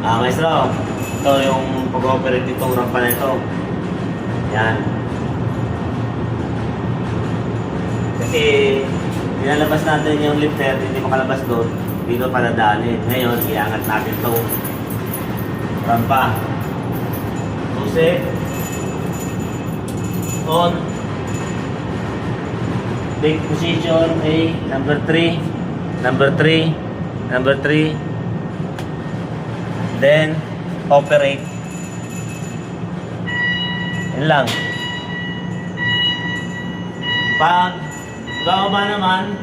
Maestro, ito yung pag-operate itong rampa na ito. Yan. Kasi, nilalabas natin yung lifter, hindi makalabas doon. Dito paladaanin. Ngayon, iangat natin itong rampa. Susi. On. Brake position A, number 3. Number 3. Number 3. Then, operate. Yan lang. Pag bababa naman,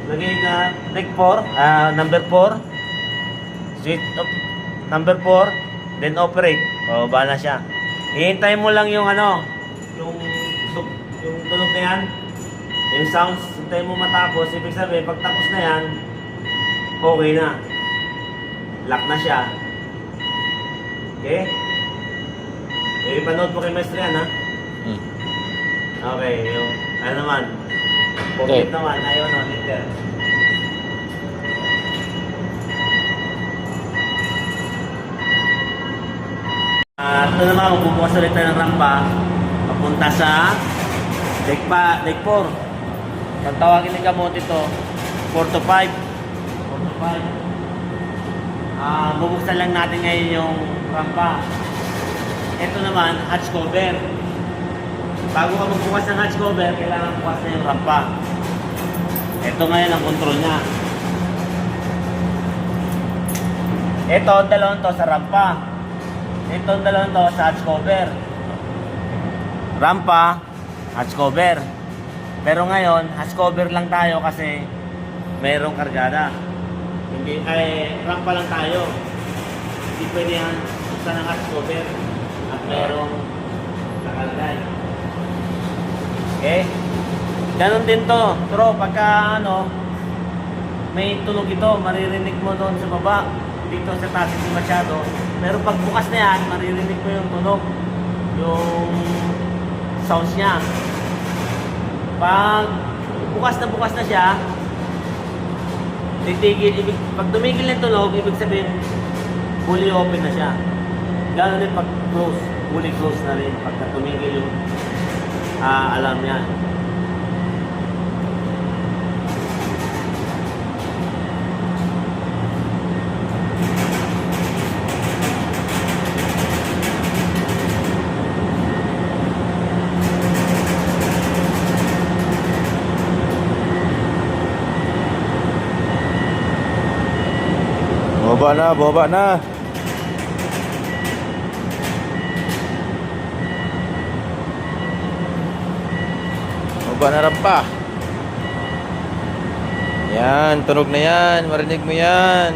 lagay ka brake 4, number 4. Switch up, number 4. Then operate. Bababa na siya. Hihintay mo lang yung yung tunog na yan. Yung sounds, hintay mo matapos. Ibig sabihin, pag tapos na yan, okay na. Lock na siya. Okay? Ipanood mo kay Maestro yan, ha? Okay, yung naman. Pocket naman, ayaw na, lifter. Ito naman, magbubukas ulit tayo ng rampa papunta sa deck 4. Ang tawagin ng gamot ito, 4 to 5. 4 to 5. Bubuksan lang natin ngayon yung rampa. Ito naman, hatch cover. Bago ka magbukas ng hatch cover, kailangan bukas na yung rampa. Ito ngayon ang control niya. Ito, dalawang to sa rampa. Ito, dalawang to sa hatch cover. Rampa, hatch cover. Pero ngayon, hatch cover lang tayo kasi mayroong kargada. Hindi, rampa lang tayo. Hindi pwede yan buksan ng hatch cover at mayroong nakalagay. Okay? Ganon din to. Pero pagka may tunog ito, maririnig mo doon sa baba. Dito sa taas hindi masyado. Pero pag bukas na yan, maririnig mo yung tunog. Yung sounds niya. Pag bukas na siya, pag tumigil ng tunog, ibig sabihin, fully open na siya. Gano'n din pag close, fully close na rin. Pagka tumigil yung alarm niya. Baba na, baba na. Baba na rampa. Yan, tunog na yan. Marinig mo yan.